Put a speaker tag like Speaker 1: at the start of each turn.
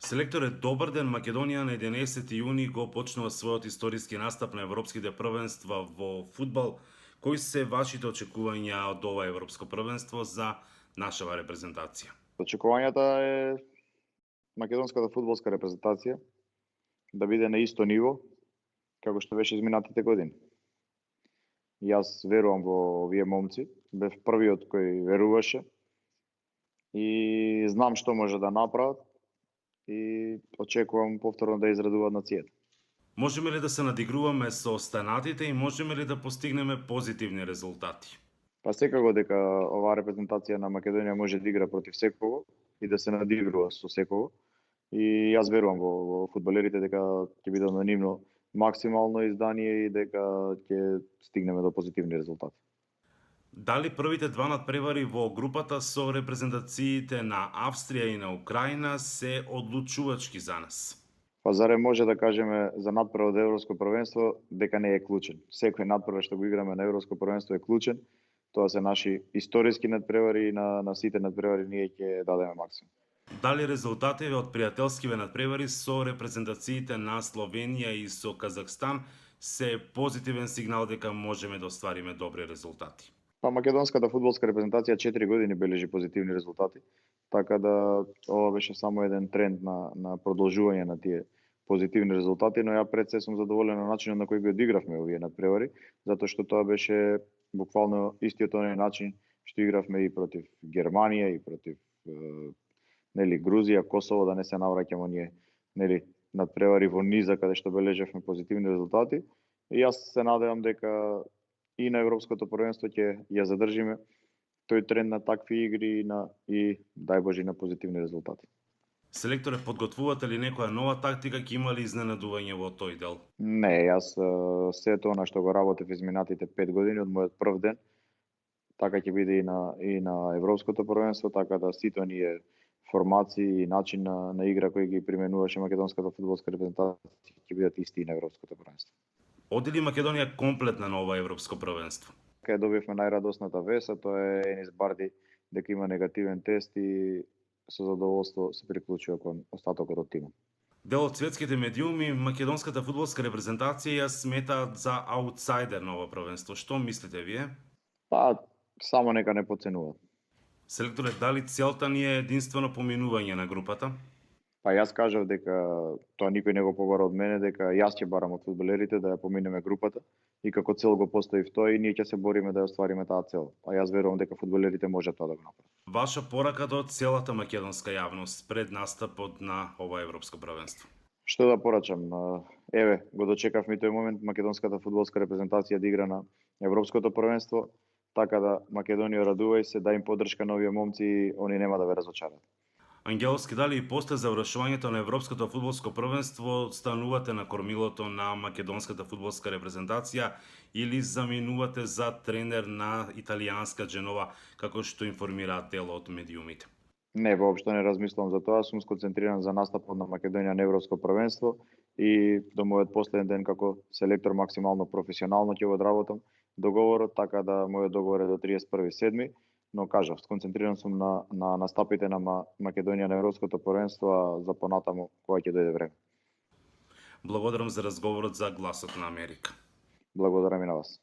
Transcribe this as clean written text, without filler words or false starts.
Speaker 1: Селекторе, добар ден. Македонија на 11 јуни го почнува својот историски настап на европските првенства во фудбал. Кои се вашите очекувања од ова европско првенство за нашава репрезентација?
Speaker 2: Очекувањата е македонската фудбалска репрезентација да биде на исто ниво како што беше изминатите години. Јас верувам во овие момци, бев првиот кој веруваше и знам што може да направат и очекувам повторно да израдуваат нацијата.
Speaker 1: Можеме ли да се надигруваме со останатите и можеме ли да постигнеме позитивни резултати?
Speaker 2: Па секако дека оваа репрезентација на Македонија може да игра против секого и да се надигрува со секого. И јас верувам во фудбалерите дека ќе биде на нивно максимално издание и дека ќе стигнеме до позитивни резултати.
Speaker 1: Дали првите два надпревари во групата со репрезентациите на Австрија и на Украина се одлучувачки за нас?
Speaker 2: Па зарем може да кажеме за надпревар од Европско првенство дека не е клучен. Секој надпревар што го играме на Европско првенство е клучен. Тоа се наши историски надпревари и на сите надпревари ние ќе дадеме максимум.
Speaker 1: Дали резултативе од пријателскиве надпревари со репрезентациите на Словенија и со Казахстан се позитивен сигнал дека можеме да оствариме добри резултати?
Speaker 2: Па македонската фудбалска репрезентација 4 години бележи позитивни резултати, така да ова беше само еден тренд на продолжување на тие позитивни резултати, но ја пред се сум задоволен на начинот на кој го одигравме овие надпревари, затоа што тоа беше буквално истиот оној начин што игравме и против Германија и против Грузија, Косово, да не се навраќаме оние надпревари во низа каде што бележевме позитивни резултати. И јас се надевам дека и на Европското првенство ќе ја задржиме тој тренд на такви игри и дај Боже на позитивни резултати.
Speaker 1: Селекторе, подготвувате ли некоја нова тактика, ќе има ли изненадување во тој дел?
Speaker 2: Не, јас сето она што го работев изминатите 5 години од мојот прв ден, така ќе биде и на Европското првенство, така да сите оние формации и начин на игра кој ги применуваше македонската фудбалска репрезентација ќе бидат исти и на Европското првенство.
Speaker 1: Оди ли Македонија комплетна на ова европско првенство?
Speaker 2: Кај добивме најрадосната вест, тоа е Енис Барди дека има негативен тест и со задоволство се приклучува кон остатокот од тимот.
Speaker 1: Дел од светските медиуми македонската фудбалска репрезентација ја сметаат за аутсайдер на ова првенство. Што мислите вие?
Speaker 2: Па само нека не подценуваат.
Speaker 1: Селекторе, дали целта ни е единствено поминување на групата?
Speaker 2: Па јас кажав дека тоа никој не го побара од мене, дека јас ќе барам од фудбалерите да ја поминеме групата и како цел го поставив тоа и ние ќе се бориме да ја оствариме таа цел. А јас верувам дека фудбалерите можат тоа да го направат.
Speaker 1: Ваша порака до целата македонска јавност пред настапот на ова европско првенство?
Speaker 2: Што да порачам? Еве, го дочекавме тој момент македонската фудбалска репрезентација да игра на европското првенство, така да Македонија радувај се, дај им поддршка на овие момци и они нема да ве разочараат.
Speaker 1: Ангелски, дали и после завршувањето на европското фудбалско првенство станувате на кормилото на македонската фудбалска репрезентација или заминувате за тренер на италијанска Дженова, како што информираат дел од медиумите?
Speaker 2: Не, воопшто не размислувам за тоа, сум сконцентриран за настапот на Македонија на европско првенство и до мојот последен ден како селектор максимално професионално ќе го одработам договорот, така да мојот договор е до 31.7. Но кажав, сконцентриран сум на настапите на Македонија на европското првенство, а за понатаму кога ќе дојде време.
Speaker 1: Благодарам за разговорот за Гласот на Америка.
Speaker 2: Благодарам и на вас.